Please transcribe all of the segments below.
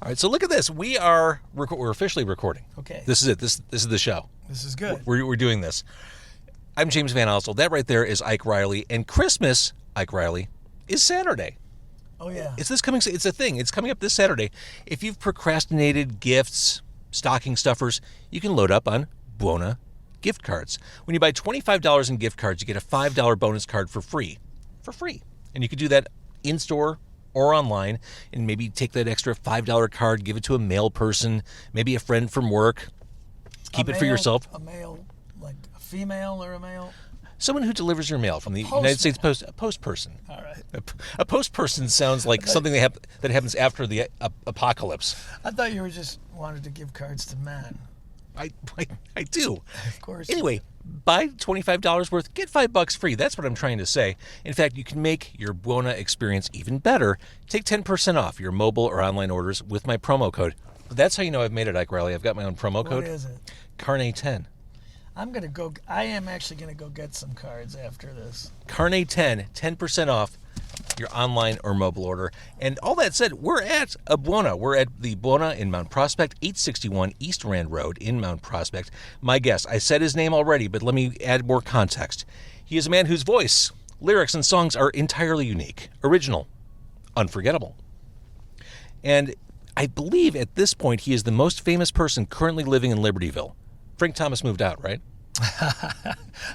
All right, so look at this. We're officially recording. Okay. This is it. This is the show. This is good. We're doing this. I'm James Van Osel. That right there is Ike Reilly. And Christmas, Ike Reilly, is Saturday. Oh, yeah. It's a thing. It's coming up this Saturday. If you've procrastinated gifts, stocking stuffers, you can load up on Buona gift cards. When you buy $25 in gift cards, you get a $5 bonus card for free. And you can do that in-store or online, and maybe take that extra $5 card, give it to a mail person, maybe a friend from work. Keep it for yourself. A male, like a female or a male? Someone who delivers your mail from the United States Post. A post person. All right. A post person sounds like something that happens after the apocalypse. I thought you just wanted to give cards to men. I do. Of course. Anyway, buy $25 worth, get $5 free. That's what I'm trying to say. In fact, you can make your Buona experience even better. Take 10% off your mobile or online orders with my promo code. That's how you know I've made it, Ike Reilly. I've got my own promo code. What is it? Carne10. I am actually going to go get some cards after this. Carne10, 10% off your online or mobile order. And all that said, we're at a Buona. We're at the Buona in Mount Prospect, 861 East Rand Road in Mount Prospect. My guest, I said his name already, but let me add more context. He is a man whose voice, lyrics, and songs are entirely unique, original, unforgettable. And I believe at this point he is the most famous person currently living in Libertyville. Frank Thomas moved out, right?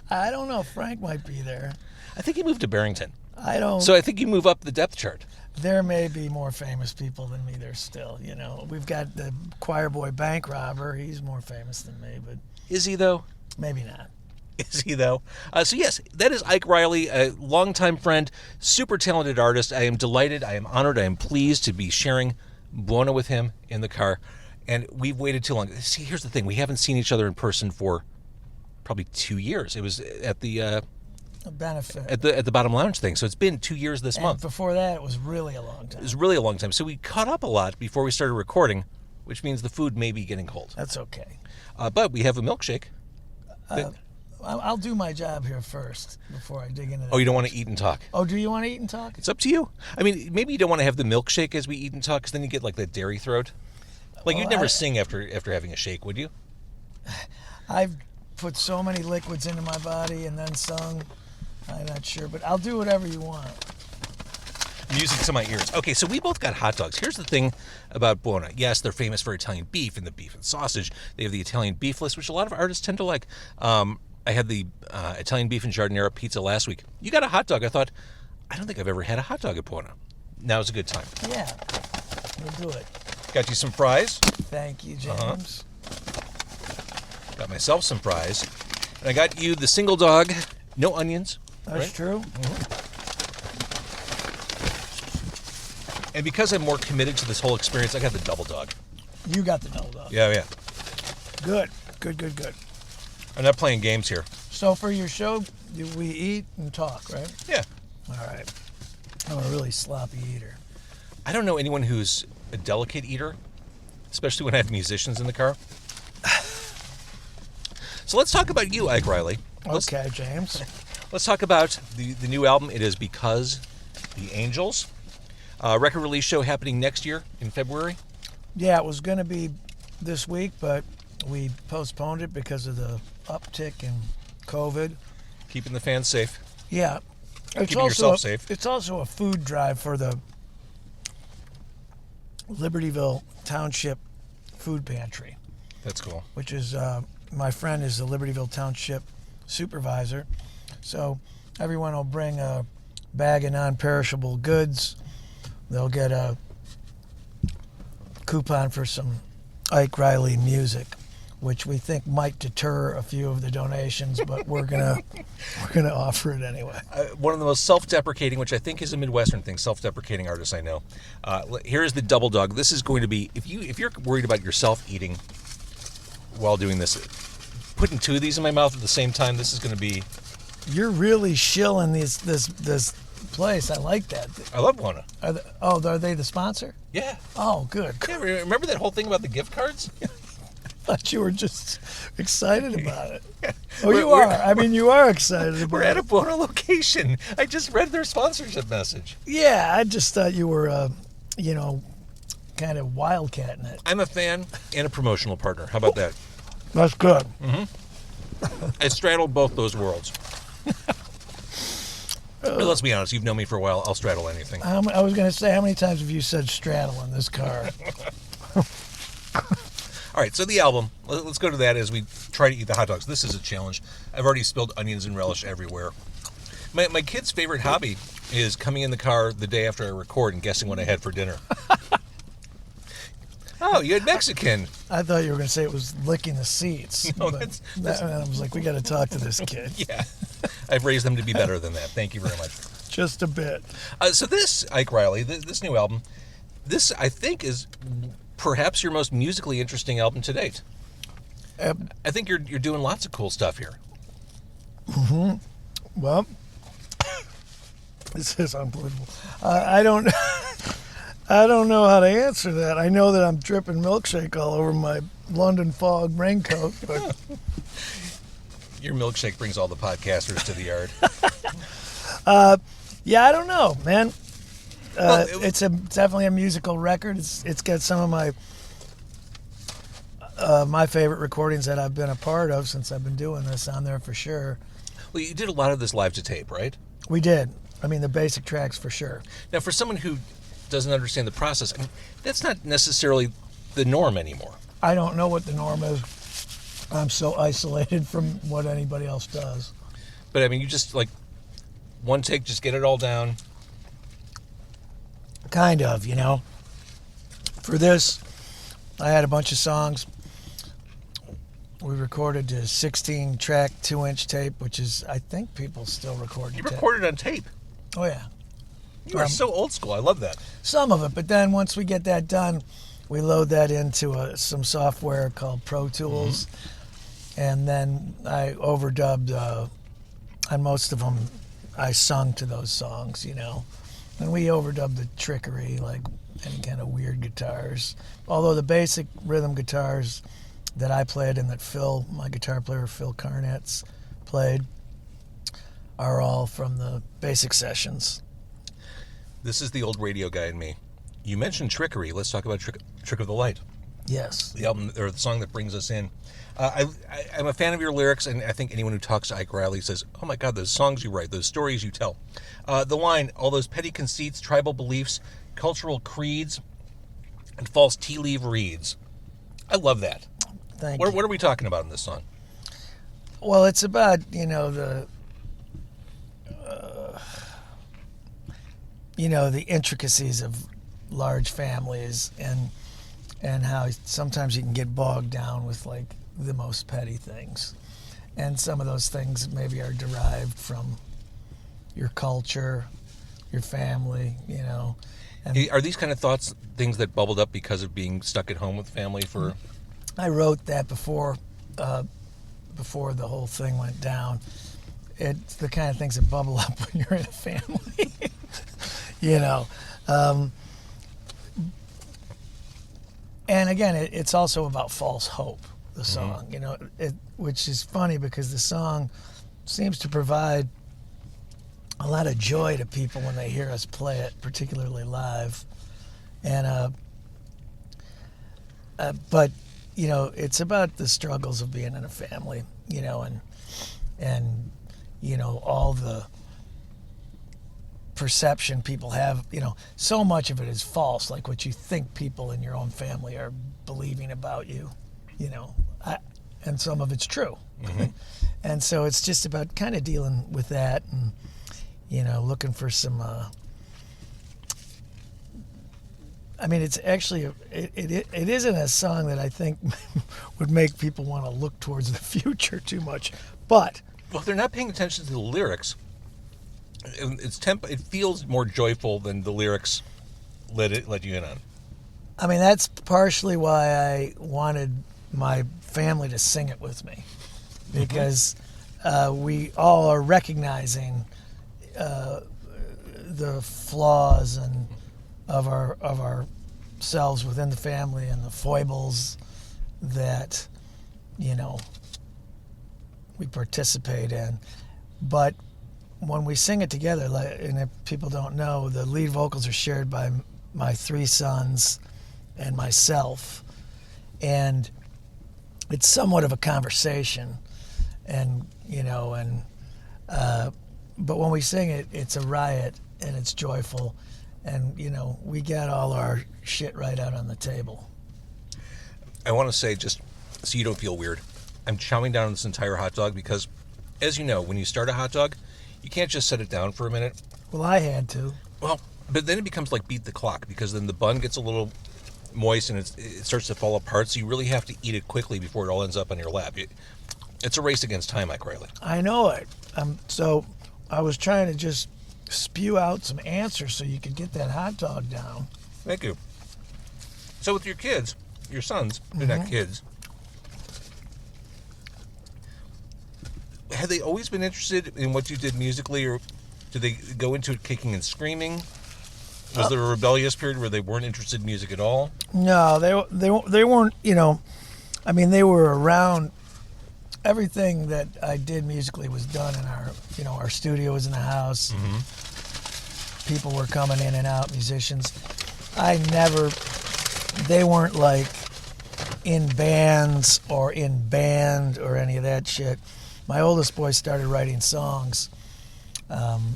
I don't know. Frank might be there. I think he moved to Barrington. I don't. So I think you move up the depth chart. There may be more famous people than me there still. You know, we've got the choir boy bank robber. He's more famous than me, but Is he, though? maybe not. Is he, though? So, yes, that is Ike Reilly, a longtime friend, super talented artist. I am delighted, I am honored, I am pleased to be sharing Buona with him in the car. And we've waited too long. See, here's the thing. We haven't seen each other in person for probably 2 years. It was at the A benefit. at the Bottom Lounge thing. So it's been 2 years this month. Before that, it was really a long time. It was really a long time. So we caught up a lot before we started recording, which means the food may be getting cold. That's okay. But we have a milkshake. I'll do my job here first before I dig into that. Oh, you don't want to eat and talk? Oh, do you want to eat and talk? It's up to you. I mean, maybe you don't want to have the milkshake as we eat and talk, because then you get like the dairy throat. Like, you'd never sing after having a shake, would you? I've put so many liquids into my body and then sung. I'm not sure, but I'll do whatever you want. Music to my ears. Okay, so we both got hot dogs. Here's the thing about Buona. Yes, they're famous for Italian beef and the beef and sausage. They have the Italian beef list, which a lot of artists tend to like. I had the Italian beef and giardiniera pizza last week. You got a hot dog. I thought, I don't think I've ever had a hot dog at Buona. Now's a good time. Yeah, we'll do it. Got you some fries. Thank you, James. Got myself some fries. And I got you the single dog, no onions. That's right? true. And because I'm more committed to this whole experience, I got the double dog. You got the double dog. Yeah. Good. I'm not playing games here. So for your show, we eat and talk, right? Yeah. All right. I'm a really sloppy eater. I don't know anyone who's a delicate eater, especially when I have musicians in the car. So let's talk about you, Ike Reilly. Okay, James. Let's talk about the new album. It is Because the Angels. Record release show happening next year in February. Yeah, it was going to be this week, but we postponed it because of the uptick in COVID. Keeping the fans safe. Yeah. Keeping yourself safe. It's also a food drive for the Libertyville Township Food Pantry. That's cool. Which is, my friend is the Libertyville Township supervisor. So everyone will bring a bag of non-perishable goods. They'll get a coupon for some Ike Reilly music, which we think might deter a few of the donations, but we're gonna offer it anyway. One of the most self-deprecating, which I think is a Midwestern thing, self-deprecating artists I know. Here's the double dog. This is going to be, if you're worried about yourself eating while doing this, putting two of these in my mouth at the same time, this is going to be. You're really shilling this place. I like that. I love Buona. Are they the sponsor? Yeah. Oh, good. Yeah, remember that whole thing about the gift cards? I thought you were just excited about it. Oh, you are. I mean, you are excited about it. We're at a Buona location. I just read their sponsorship message. Yeah, I just thought you were, kind of wildcatting it. I'm a fan and a promotional partner. How about that? That's good. I straddle both those worlds. But let's be honest, you've known me for a while. I'll straddle anything. I was going to say, how many times have you said straddle in this car? All right, so the album. Let's go to that as we try to eat the hot dogs. This is a challenge. I've already spilled onions and relish everywhere. My kid's favorite hobby is coming in the car the day after I record and guessing what I had for dinner. Oh, you had Mexican. I thought you were going to say it was licking the seats. No, and I was like, we got to talk to this kid. Yeah, I've raised them to be better than that. Thank you very much. Just a bit. So this, Ike Reilly, this new album, this I think is perhaps your most musically interesting album to date. I think you're doing lots of cool stuff here. Well, this is unbelievable. I don't know how to answer that. I know that I'm dripping milkshake all over my London fog raincoat. But your milkshake brings all the podcasters to the yard. Yeah, I don't know, man. Well, it's definitely a musical record. It's got some of my favorite recordings that I've been a part of since I've been doing this on there for sure. Well, you did a lot of this live to tape, right? We did. I mean, the basic tracks for sure. Now, for someone who doesn't understand the process, I mean, that's not necessarily the norm anymore. I don't know what the norm is. I'm so isolated from what anybody else does. But I mean, you just like one take, just get it all down. Kind of, you know. For this, I had a bunch of songs. We recorded a 16-track, 2-inch tape, which is, I think people still record. You recorded on tape. Oh, yeah. You are so old school. I love that. Some of it, but then once we get that done, we load that into some software called Pro Tools, and then I overdubbed on most of them. I sung to those songs, you know, and we overdubbed the trickery, like any kind of weird guitars. Although the basic rhythm guitars that I played and that Phil, my guitar player Phil Carnetz, played, are all from the basic sessions. This is the old radio guy in me. You mentioned trickery. Let's talk about Trick of the Light. Yes. The album, or the song that brings us in. I'm a fan of your lyrics, and I think anyone who talks to Ike Reilly says, oh my God, those songs you write, those stories you tell. The line, all those petty conceits, tribal beliefs, cultural creeds, and false tea leaf reads. I love that. Thank you. What are we talking about in this song? Well, it's about, you know, the intricacies of large families and how sometimes you can get bogged down with like the most petty things, and some of those things maybe are derived from your culture, your family, you know. And Are these kind of thoughts things that bubbled up because of being stuck at home with family for? I wrote that before the whole thing went down. It's the kind of things that bubble up when you're in a family, you know. And again, it's also about false hope, the song, you know, which is funny because the song seems to provide a lot of joy to people when they hear us play it, particularly live. And but you know, it's about the struggles of being in a family, you know, and you know, all the perception people have, you know, so much of it is false, like what you think people in your own family are believing about you, you know, and some of it's true. And so it's just about kind of dealing with that and, you know, looking for some, I mean, it's actually, it isn't a song that I think would make people want to look towards the future too much, but. Well, if they're not paying attention to the lyrics, it feels more joyful than the lyrics let you in on. I mean, that's partially why I wanted my family to sing it with me, because we all are recognizing the flaws and of ourselves within the family and the foibles that, you know, we participate in. But when we sing it together, and if people don't know, the lead vocals are shared by my 3 sons and myself, and it's somewhat of a conversation, and but when we sing it, it's a riot and it's joyful, and we got all our shit right out on the table. I want to say, just so you don't feel weird, I'm chowing down on this entire hot dog because, as you know, when you start a hot dog, you can't just set it down for a minute. Well, I had to. Well, but then it becomes like beat the clock, because then the bun gets a little moist and it starts to fall apart, so you really have to eat it quickly before it all ends up on your lap. It's a race against time, Ike Reilly. I know it. So I was trying to just spew out some answers so you could get that hot dog down. Thank you. So with your kids, your sons, they're not kids, have they always been interested in what you did musically, or did they go into it kicking and screaming? Was there a rebellious period where they weren't interested in music at all? No, they weren't. I mean, they were around. Everything that I did musically was done in our studio was in the house. Mm-hmm. People were coming in and out, musicians. They weren't like in bands or in band or any of that shit. My oldest boy started writing songs, and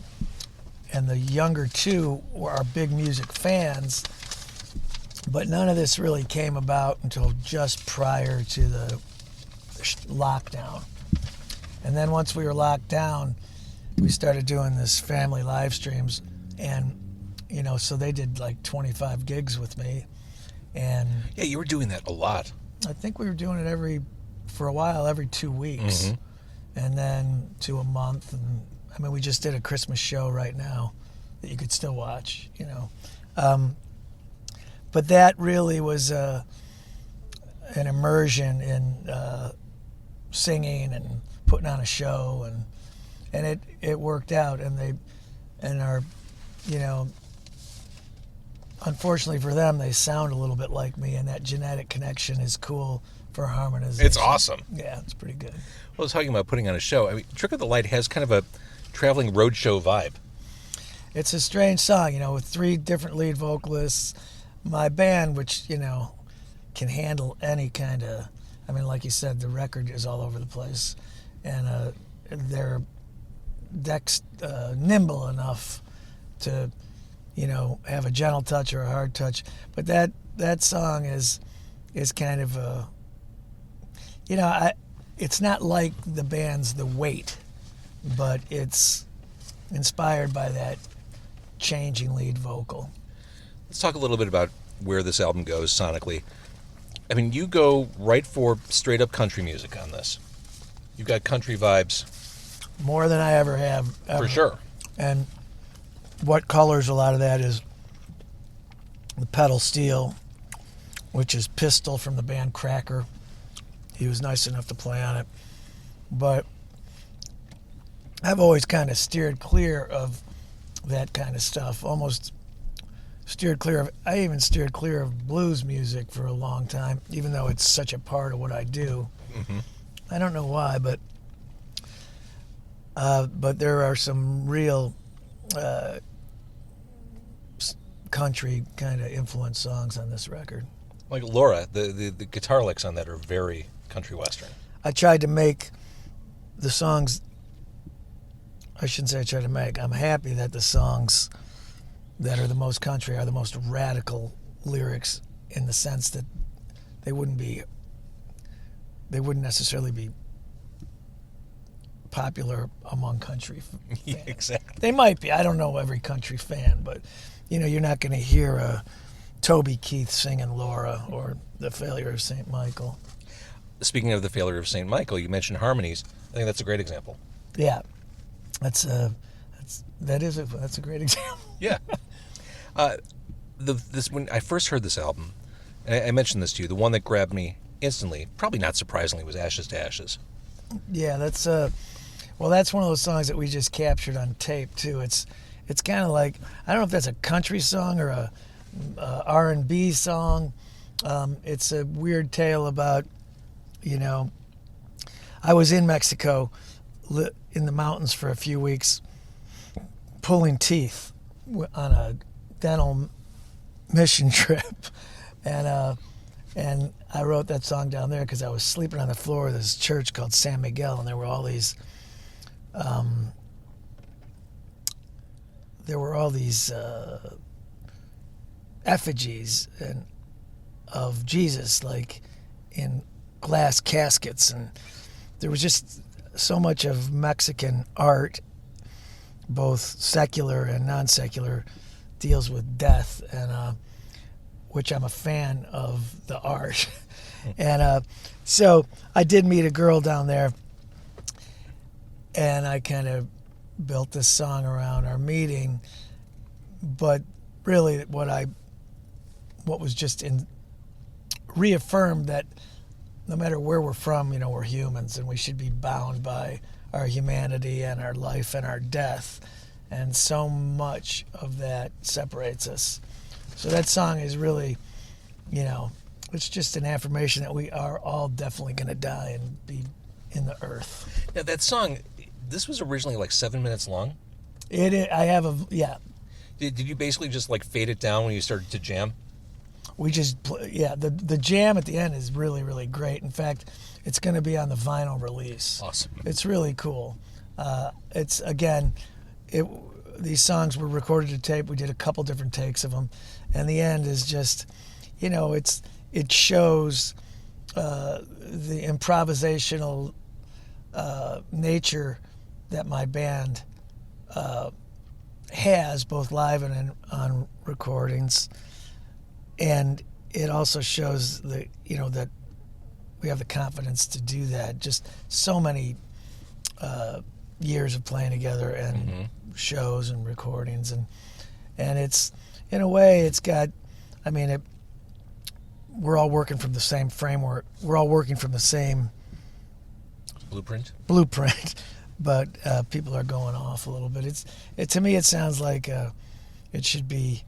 the younger two are big music fans, but none of this really came about until just prior to the lockdown. And then once we were locked down, we started doing this family live streams, and so they did like 25 gigs with me. And yeah, you were doing that a lot. I think we were doing it for a while, every 2 weeks. Mm-hmm. And then to a month. And I mean, we just did a Christmas show right now that you could still watch, but that really was an immersion in singing and putting on a show, and it worked out. And unfortunately for them, they sound a little bit like me, and that genetic connection is cool for harmonization. It's awesome. Yeah, it's pretty good. Well, I was talking about putting on a show. I mean, Trick of the Light has kind of a traveling roadshow vibe. It's a strange song, with 3 different lead vocalists. My band, which, can handle any kind of, I mean, like you said, the record is all over the place. And they're nimble enough to, have a gentle touch or a hard touch. But that song is kind of a, it's not like the band's The Weight, but it's inspired by that changing lead vocal. Let's talk a little bit about where this album goes sonically. I mean, you go right for straight up country music on this. You've got country vibes. More than I ever have. Ever. For sure. And what colors a lot of that is the pedal steel, which is Pistol from the band Cracker. He was nice enough to play on it. But I've always kind of steered clear of that kind of stuff. Almost steered clear of, I even steered clear of blues music for a long time, even though it's such a part of what I do. Mm-hmm. I don't know why, but there are some real country kind of influence songs on this record. Like Laura, the guitar licks on that are very country western. I tried to make the songs, I shouldn't say I tried to make, I'm happy that the songs that are the most country are the most radical lyrics, in the sense that they wouldn't necessarily be popular among country fans. Yeah, exactly. They might be. I don't know every country fan, but you're not going to hear Toby Keith singing Laura or The Failure of St. Michael. Speaking of The Failure of St. Michael, you mentioned harmonies. I think that's a great example. Yeah, that's a great example. Yeah. When I first heard this album, and I mentioned this to you, the one that grabbed me instantly, probably not surprisingly, was Ashes to Ashes. Yeah, that's one of those songs that we just captured on tape too. It's kind of like, I don't know if that's a country song or a R&B song. It's a weird tale about, I was in Mexico in the mountains for a few weeks pulling teeth on a dental mission trip. And I wrote that song down there because I was sleeping on the floor of this church called San Miguel, and there were all these effigies of Jesus, like in glass caskets, and there was just so much of Mexican art, both secular and non-secular, deals with death, and which I'm a fan of the art. And so I did meet a girl down there, and I kind of built this song around our meeting. But really, what was just reaffirmed that no matter where we're from, we're humans, and we should be bound by our humanity and our life and our death. And so much of that separates us. So that song is really, it's just an affirmation that we are all definitely going to die and be in the earth. Now, that song, this was originally like 7 minutes long? Yeah. Did you basically just like fade it down when you started to jam? We just, the jam at the end is really, really great. In fact, it's going to be on the vinyl release. Awesome. It's really cool. These songs were recorded to tape. We did a couple different takes of them. And the end is just, it shows the improvisational nature that my band has, both live and on recordings. And it also shows that we have the confidence to do that. Just so many years of playing together and shows and recordings, and it's, in a way, it's got, we're all working from the same framework. We're all working from the same blueprint, but people are going off a little bit. To me, it sounds like it should be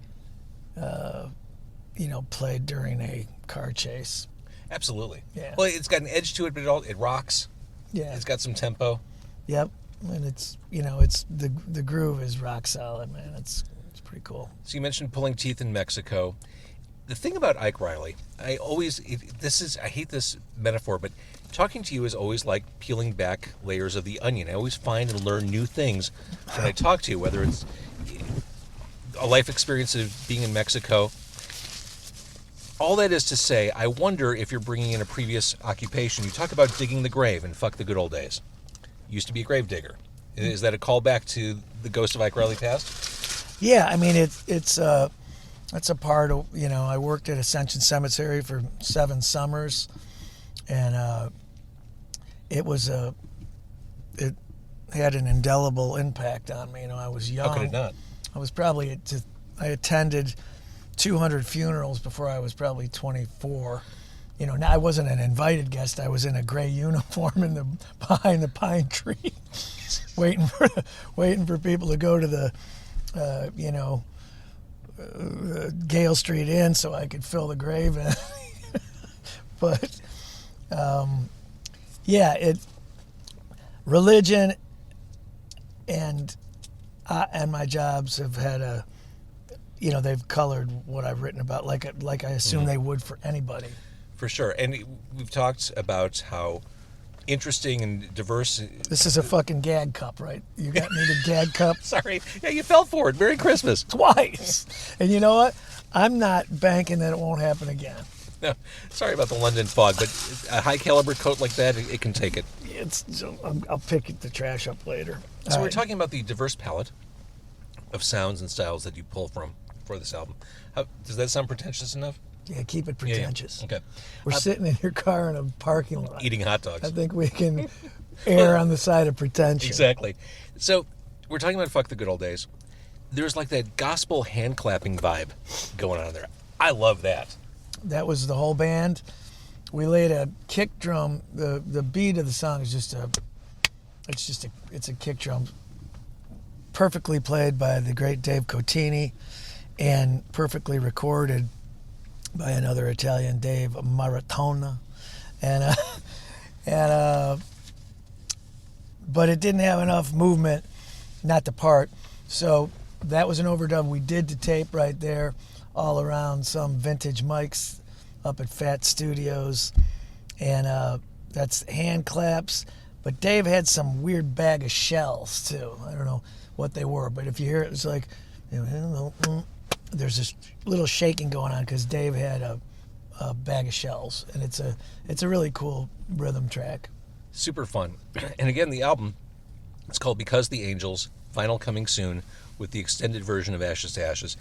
played during a car chase. Absolutely. Yeah. Well, it's got an edge to it, but it rocks. Yeah. It's got some tempo. Yep. And it's the groove is rock solid, man. It's pretty cool. So you mentioned pulling teeth in Mexico. The thing about Ike Reilly, I hate this metaphor, but talking to you is always like peeling back layers of the onion. I always find and learn new things when I talk to you, whether it's a life experience of being in Mexico. All that is to say, I wonder if you're bringing in a previous occupation. You talk about digging the grave and fuck the good old days. Used to be a grave digger. Is that a callback to the ghost of Ike Reilly past? Yeah, it's a part of, I worked at Ascension Cemetery for 7 summers, and it had an indelible impact on me. I was young. How could it not? I attended 200 funerals before I was probably 24. Now I wasn't an invited guest. I was in a gray uniform behind the pine tree, waiting for people to go to the Gale Street Inn so I could fill the grave in. But religion and my jobs have had they've colored what I've written about, like I assume they would for anybody. For sure. And we've talked about how interesting and diverse. This is a fucking gag cup, right? You got me the gag cup? Sorry. Yeah, you fell for it. Merry Christmas. Twice. And you know what? I'm not banking that it won't happen again. No, sorry about the London fog, but a high caliber coat like that, it can take it. I'll pick the trash up later. So we're talking about the diverse palette of sounds and styles that you pull from for this album. Does that sound pretentious enough? Yeah, keep it pretentious. Yeah. Okay. We're sitting in your car in a parking lot. Eating hot dogs. I think we can err on the side of pretension. Exactly. So we're talking about fuck the good old days. There's like that gospel hand clapping vibe going on there. I love that. That was the whole band. We laid a kick drum. The beat of the song is it's a kick drum, perfectly played by the great Dave Cotini, and perfectly recorded by another Italian, Dave Maratona, but it didn't have enough movement not to part. So that was an overdub we did to tape right there, all around some vintage mics up at Fat Studios, and that's hand claps. But Dave had some weird bag of shells too. I don't know what they were, but if you hear it, it's like, there's this little shaking going on because Dave had a bag of shells, and it's a really cool rhythm track. Super fun. And again, the album, it's called Because the Angels, Final Coming Soon, with the extended version of Ashes to Ashes.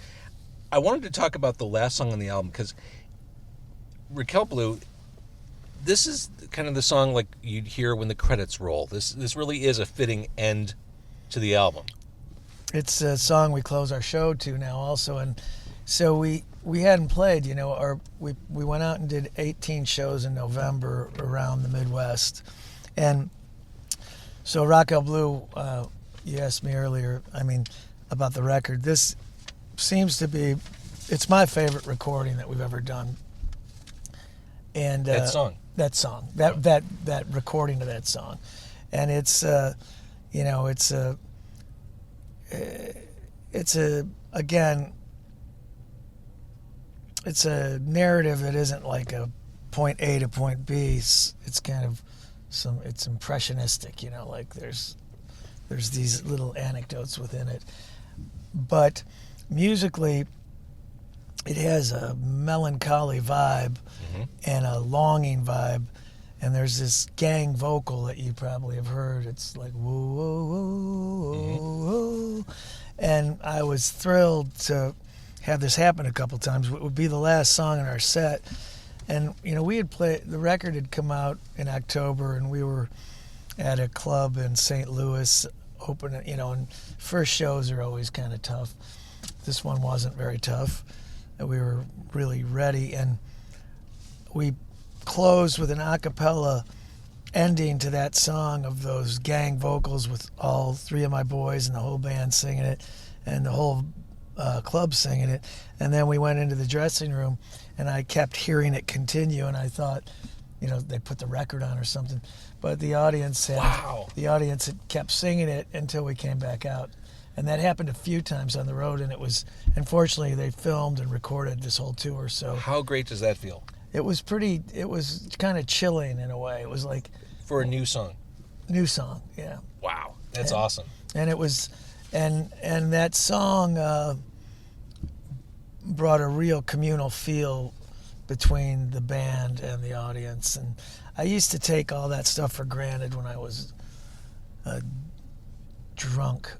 I wanted to talk about the last song on the album because Raquel Blue, this is kind of the song like you'd hear when the credits roll. This really is a fitting end to the album. It's a song we close our show to now also, and so we hadn't played, we went out and did 18 shows in November around the Midwest. And so Raquel Blue, you asked me earlier, about the record. This seems to be, it's my favorite recording that we've ever done. And that song, that recording of that song, and it's it's a narrative that isn't like a point A to point B. It's kind of it's impressionistic, like there's these little anecdotes within it, but musically it has a melancholy vibe and a longing vibe, and there's this gang vocal that you probably have heard. It's like whoa, whoa, whoa, whoa, whoa. And I was thrilled to have this happen a couple times. It would be the last song in our set, and we had played, the record had come out in October, and we were at a club in St. Louis opening, and first shows are always kind of tough. This one wasn't very tough. We were really ready, and we closed with an a cappella ending to that song of those gang vocals with all three of my boys and the whole band singing it and the whole club singing it. And then we went into the dressing room, and I kept hearing it continue, and I thought, they put the record on or something. But the audience had kept singing it until we came back out. And that happened a few times on the road, and it was, unfortunately, they filmed and recorded this whole tour. So how great does that feel? It was kind of chilling in a way. It was like... For a new song? New song, yeah. Wow, that's awesome. And it was, and that song brought a real communal feel between the band and the audience. And I used to take all that stuff for granted when I was drunk.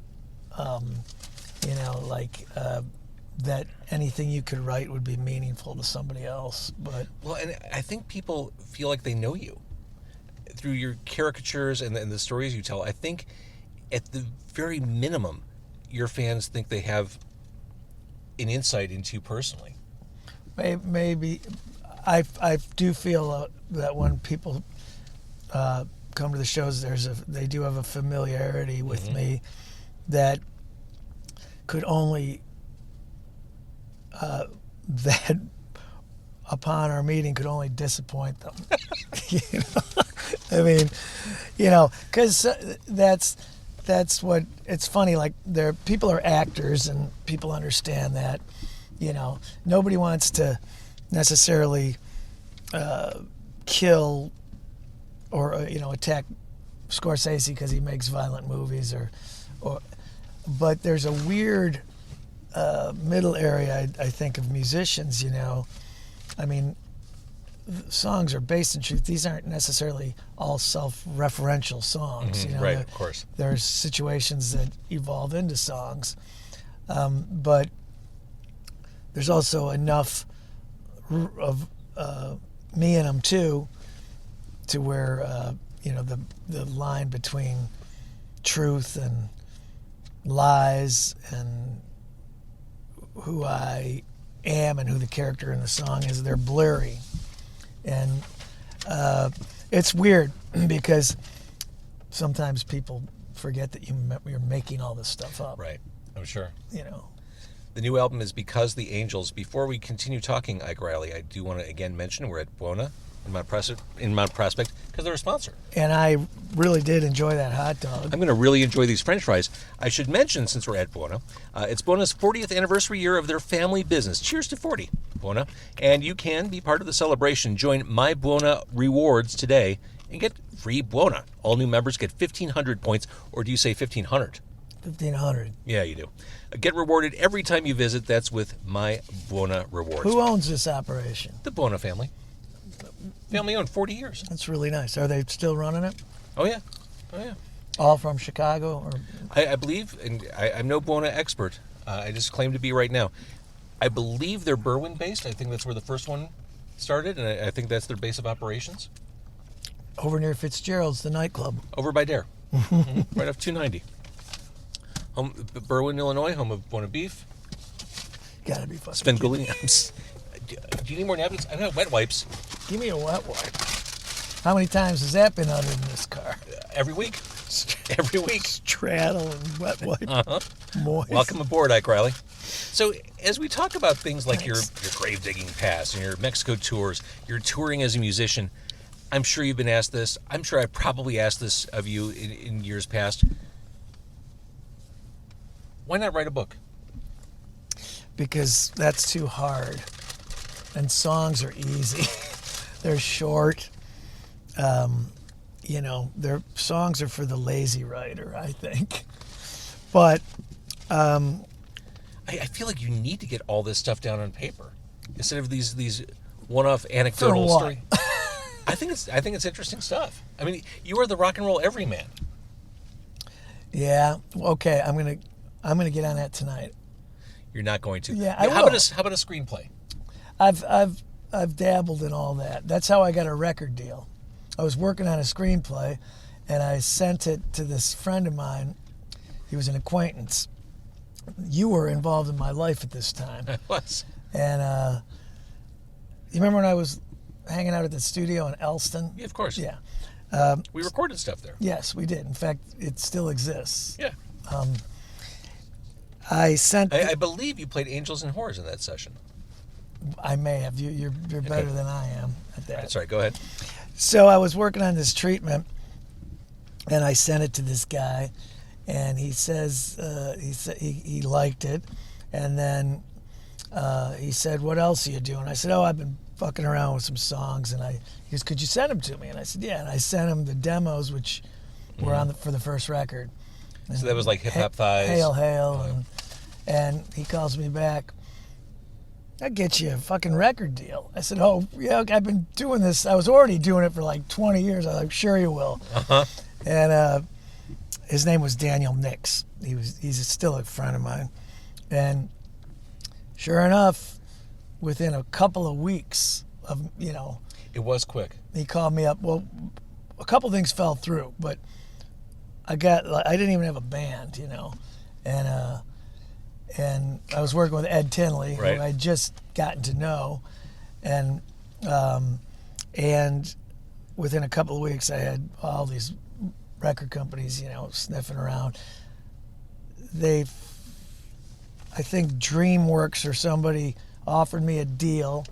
That anything you could write would be meaningful to somebody else. But and I think people feel like they know you through your caricatures and the stories you tell. I think at the very minimum, your fans think they have an insight into you personally. Maybe I do feel that when people come to the shows, they do have a familiarity with me that could only that upon our meeting could only disappoint them. Because that's what, it's funny, like people are actors and people understand that. Nobody wants to necessarily kill or attack Scorsese because he makes violent movies but there's a weird middle area, I think, of musicians. Songs are based in truth. These aren't necessarily all self-referential songs. Right, of course. There's situations that evolve into songs, but there's also enough of me in them too, to where the line between truth and lies and who I am and who the character in the song is, they're blurry. And it's weird because sometimes people forget that you're making all this stuff up. Right, I'm sure. The new album is Because the Angels. Before we continue talking, Ike Reilly, I do want to again mention we're at Buona in Mount Prospect because they're a sponsor. And I really did enjoy that hot dog. I'm going to really enjoy these French fries. I should mention, since we're at Buona, it's Buona's 40th anniversary year of their family business. Cheers to 40. Buona. And you can be part of the celebration. Join My Buona Rewards today and get free Buona. All new members get 1,500 points, or do you say 1,500? 1,500. Yeah, you do. Get rewarded every time you visit. That's with My Buona Rewards. Who owns this operation? The Buona family. Family owned 40 years. That's really nice. Are they still running it? Oh, yeah. Oh, yeah. All from Chicago? Or I believe, and I'm no Buona expert. I just claim to be right now. I believe they're Berwyn-based. I think that's where the first one started, and I think that's their base of operations. over near Fitzgerald's, the nightclub. Over by Dare. Right off 290. Berwyn, Illinois, home of Buona Beef. Gotta be fucking Svengoolie. Do you need more napkins? I don't have wet wipes. Give me a wet wipe. How many times has that been uttered in this car? Every week. Every week. Straddle and wet wipe. Uh-huh. Moist. Welcome aboard, Ike Reilly. So as we talk about things like your grave digging past and your Mexico tours, your touring as a musician, I'm sure you've been asked this. I'm sure I probably asked this of you in years past. Why not write a book? Because that's too hard. And songs are easy. They're short. Their songs are for the lazy writer, I think. But I feel like you need to get all this stuff down on paper instead of these one-off anecdotal stories. I think it's interesting stuff. I mean, you are the rock and roll everyman. Yeah. Okay. I'm gonna get on that tonight. You're not going to. Yeah. How about a screenplay? I've dabbled in all that. That's how I got a record deal. I was working on a screenplay, and I sent it to this friend of mine. He was an acquaintance. You were involved in my life at this time. I was. And you remember when I was hanging out at the studio in Elston? Yeah, of course. Yeah. We recorded stuff there. Yes, we did. In fact, it still exists. Yeah. I believe you played Angels and Whores in that session. I may have. You're better than I am at that. That's right. Go ahead. So I was working on this treatment, and I sent it to this guy, and he says he liked it, and then he said, "What else are you doing?" I said, "Oh, I've been fucking around with some songs," and he goes, "Could you send them to me?" And I said, "Yeah." And I sent him the demos, which were on for the first record. And so that was like Hip Hop Thighs. Hail, Hail, and he calls me back. I'll get you a fucking record deal. I said, "Oh, yeah, I've been doing this. I was already doing it for like 20 years. I was like, sure you will." Uh-huh. And his name was Daniel Nix. He's still a friend of mine. And sure enough, within a couple of weeks of, It was quick. he called me up. Well, a couple things fell through, but I didn't even have a band, and I was working with Ed Tinley, right, who I'd just gotten to know, and within a couple of weeks, I had all these record companies, sniffing around. I think DreamWorks or somebody offered me a deal,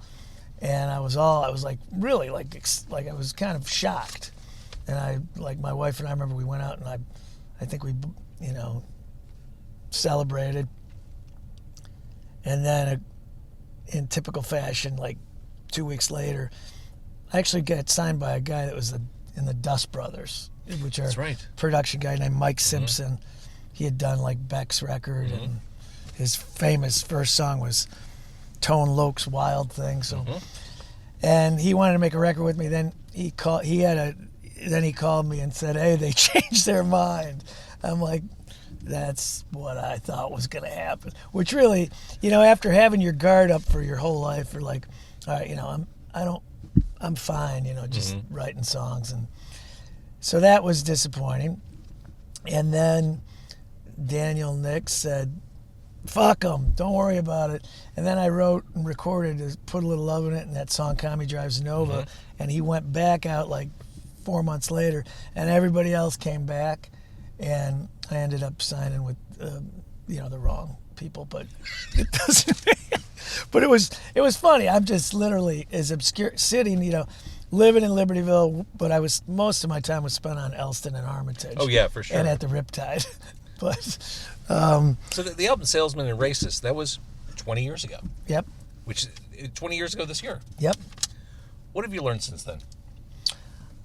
and I was like really like I was kind of shocked, and my wife and I remember we went out and I think we celebrated. And then, in typical fashion, like 2 weeks later, I actually got signed by a guy that was in the Dust Brothers, which are a production guy named Mike Simpson. He had done like Beck's record, and his famous first song was Tone Loc's Wild Thing. So, and he wanted to make a record with me. Then he called me and said, "Hey, they changed their mind." I'm like, that's what I thought was going to happen. Which really, after having your guard up for your whole life, you're like, all right, I'm fine, just writing songs. And so that was disappointing. And then Daniel Nix said, "Fuck them, don't worry about it." And then I wrote and recorded, Put a Little Love in It, and that song Kami Drives Nova. And he went back out like 4 months later, and everybody else came back. And I ended up signing with, the wrong people, but it doesn't. But it was funny. I'm just literally as obscure sitting, living in Libertyville, but most of my time was spent on Elston and Armitage. Oh yeah, for sure. And at the Riptide, but. So the album Salesmen and Racists, that was 20 years ago. Yep. Which 20 years ago this year. Yep. What have you learned since then?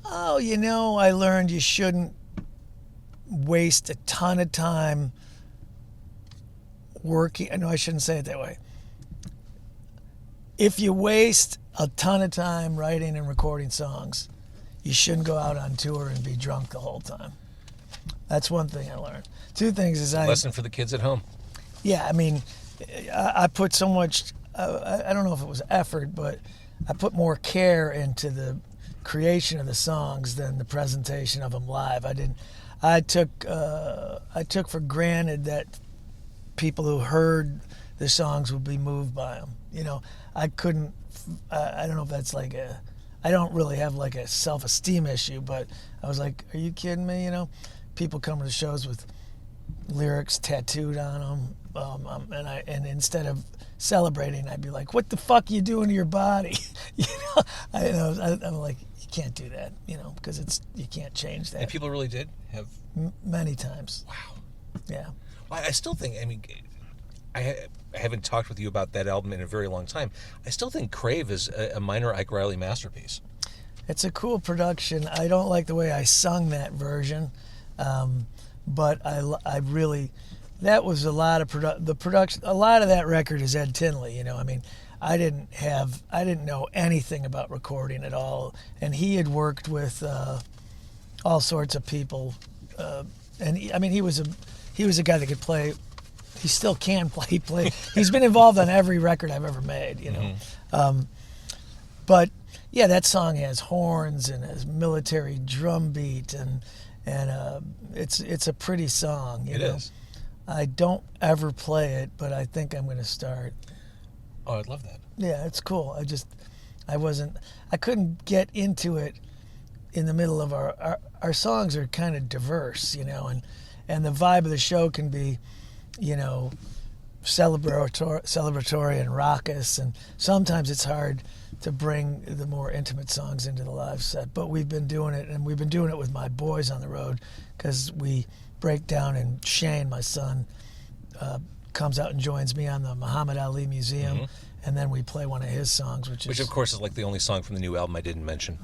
Oh, I learned you shouldn't waste a ton of time working. No, I shouldn't say it that way. If you waste a ton of time writing and recording songs, you shouldn't go out on tour and be drunk the whole time. That's one thing I learned. Two things is Lesson for the kids at home. Yeah, I mean, I put so much, I don't know if it was effort, but I put more care into the creation of the songs than the presentation of them live. I took for granted that people who heard the songs would be moved by them. I couldn't, I don't know if that's I don't really have like a self-esteem issue, but I was like, are you kidding me? People come to shows with lyrics tattooed on them, and instead of celebrating, I'd be like, what the fuck are you doing to your body? I'm like, you can't do that, because you can't change that. And people really did have? Many times. Wow. Yeah. Well, I still think, I haven't talked with you about that album in a very long time. I still think Crave is a minor Ike Reilly masterpiece. It's a cool production. I don't like the way I sung that version, but I really, that was a lot of the production. A lot of that record is Ed Tinley. I didn't know anything about recording at all, and he had worked with all sorts of people, and he was a guy that could play. He still can play. He's been involved on every record I've ever made. Mm-hmm. But yeah, that song has horns and has military drum beat, and it's a pretty song. It is. I don't ever play it, but I think I'm going to start. Oh, I'd love that. Yeah, it's cool. I couldn't get into it in the middle of our songs are kind of diverse, and the vibe of the show can be, celebratory and raucous, and sometimes it's hard to bring the more intimate songs into the live set. But we've been doing it, and we've been doing it with my boys on the road, because we break down, and Shane, my son, comes out and joins me on the Muhammad Ali Museum, mm-hmm. and then we play one of his songs, which of course is like the only song from the new album I didn't mention.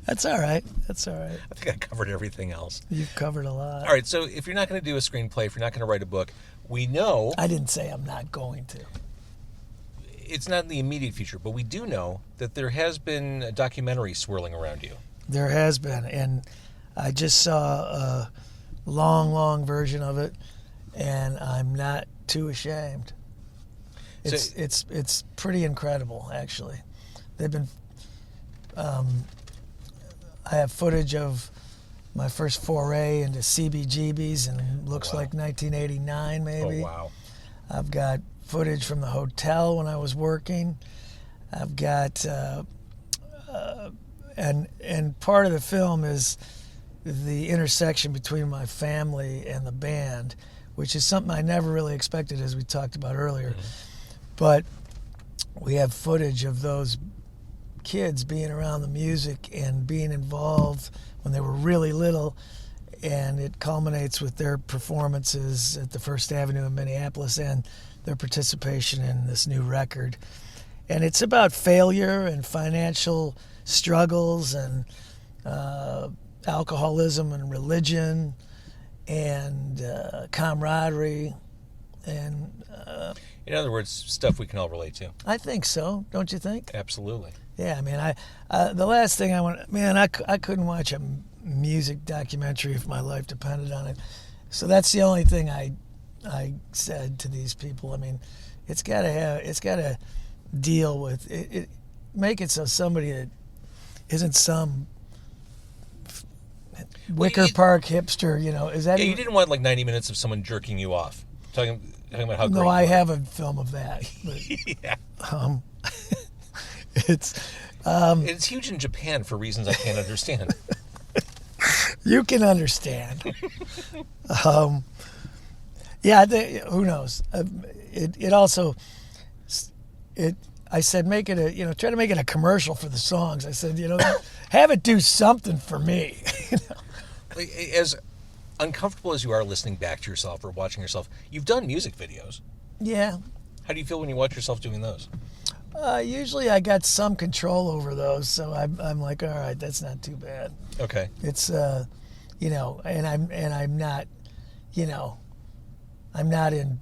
That's all right. I think I covered everything else. You've covered a lot. All right, so if you're not going to do a screenplay, if you're not going to write a book, we know... I didn't say I'm not going to. It's not in the immediate future, but we do know that there has been a documentary swirling around you. There has been, and I just saw a long version of it, and I'm not too ashamed. It's pretty incredible, actually. They've been... I have footage of my first foray into CBGBs, and it looks like 1989 maybe. Oh, wow. I've got footage from the hotel when I was working. I've got... and part of the film is the intersection between my family and the band, which is something I never really expected, as we talked about earlier. Mm-hmm. But we have footage of those kids being around the music and being involved when they were really little, and it culminates with their performances at the First Avenue in Minneapolis and their participation in this new record. And it's about failure and financial struggles and alcoholism and religion and camaraderie and in other words, stuff we can all relate to. I think so, don't you think? Absolutely. Yeah, the last thing I want, I couldn't watch a music documentary if my life depended on it. So that's the only thing I said to these people. It's got to deal with it, make it so somebody that isn't some Wicker Park hipster, is that? Yeah, you didn't want 90 minutes of someone jerking you off, talking about how great. No, I have a film of that. But, yeah. It's huge in Japan for reasons I can't understand. You can understand. Yeah, who knows? It also, I said, make it try to make it a commercial for the songs. I said, have it do something for me. As uncomfortable as you are listening back to yourself or watching yourself, you've done music videos. Yeah. How do you feel when you watch yourself doing those? Usually I got some control over those, so I'm like, all right, that's not too bad. Okay. It's and I'm not, I'm not in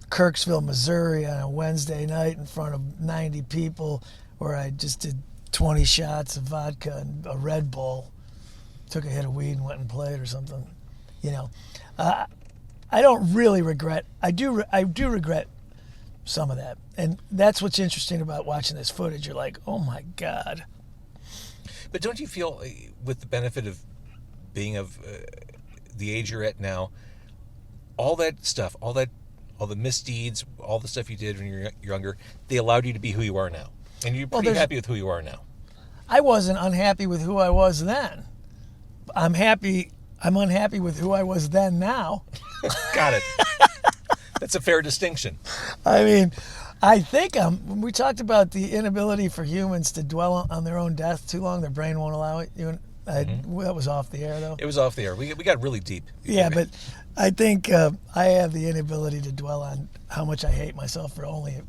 Kirksville, Missouri on a Wednesday night in front of 90 people where I just did 20 shots of vodka and a Red Bull, took a hit of weed and went and played or something. I don't really regret. I do regret some of that, and that's what's interesting about watching this footage. You're like, oh my God. But don't you feel, with the benefit of being of the age you're at now, all that stuff, all the misdeeds, all the stuff you did when you were younger, they allowed you to be who you are now, and you're pretty happy with who you are now. I wasn't unhappy with who I was then. I'm unhappy with who I was then now. Got it. That's a fair distinction. I mean, I think when we talked about the inability for humans to dwell on their own death too long, their brain won't allow it. That was off the air, though. It was off the air. We got really deep. Yeah, but I think I have the inability to dwell on how much I hate myself for only,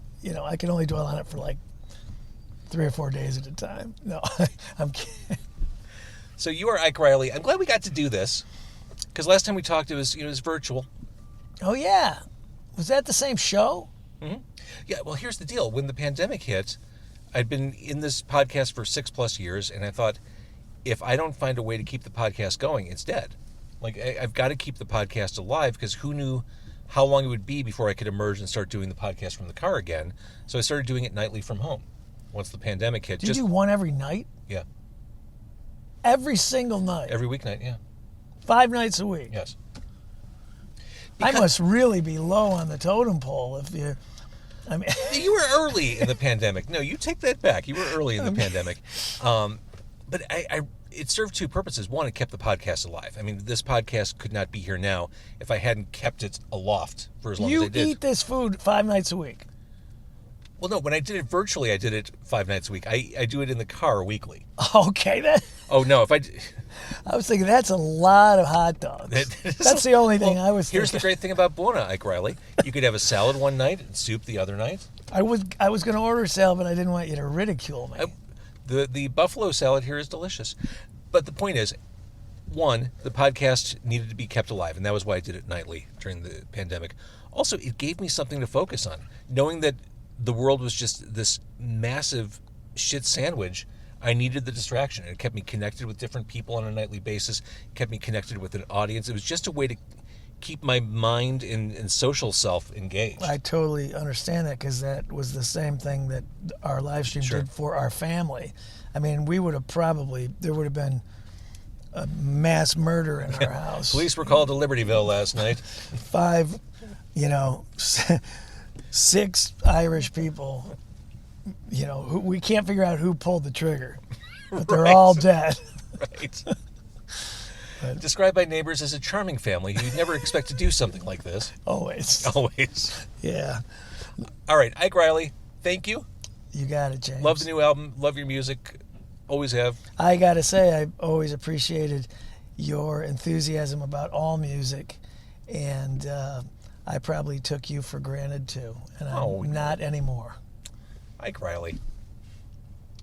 I can only dwell on it for like 3 or 4 days at a time. No, I'm kidding. So you are Ike Reilly. I'm glad we got to do this, because last time we talked, it was virtual. Oh, yeah. Was that the same show? Mm-hmm. Yeah, well, here's the deal. When the pandemic hit, I'd been in this podcast for 6+ years, and I thought, if I don't find a way to keep the podcast going, it's dead. Like, I've got to keep the podcast alive, because who knew how long it would be before I could emerge and start doing the podcast from the car again. So I started doing it nightly from home once the pandemic hit. Do you do one every night? Yeah. Every single night? Every weeknight, yeah. 5 nights a week? Yes. I must really be low on the totem pole if you... You were early in the pandemic. No, you take that back. You were early in the pandemic. But it served 2 purposes. One, it kept the podcast alive. I mean, this podcast could not be here now if I hadn't kept it aloft for as long as I did. You eat this food 5 nights a week? Well, no, when I did it virtually, I did it 5 nights a week. I do it in the car weekly. Okay, Oh, no, if I was thinking that's a lot of hot dogs. That's the only thing I was thinking. Here's the great thing about Buona, Ike Reilly. You could have a salad one night and soup the other night. I was going to order salad, but I didn't want you to ridicule me. The buffalo salad here is delicious. But the point is, one, the podcast needed to be kept alive, and that was why I did it nightly during the pandemic. Also, it gave me something to focus on. Knowing that the world was just this massive shit sandwich, I needed the distraction. It kept me connected with different people on a nightly basis. It kept me connected with an audience. It was just a way to keep my mind and social self engaged. I totally understand that, because that was the same thing that our live stream did for our family. I mean, there would have been a mass murder in our house. Police were called to Libertyville last night. 5, 6 Irish people, who we can't figure out who pulled the trigger, but they're all dead. Right. Described by neighbors as a charming family who you'd never expect to do something like this. Always. Yeah. All right, Ike Reilly, thank you. You got it, James. Love the new album. Love your music. Always have. I got to say, I've always appreciated your enthusiasm about all music, and I probably took you for granted, too, and I'm not anymore. Ike Reilly.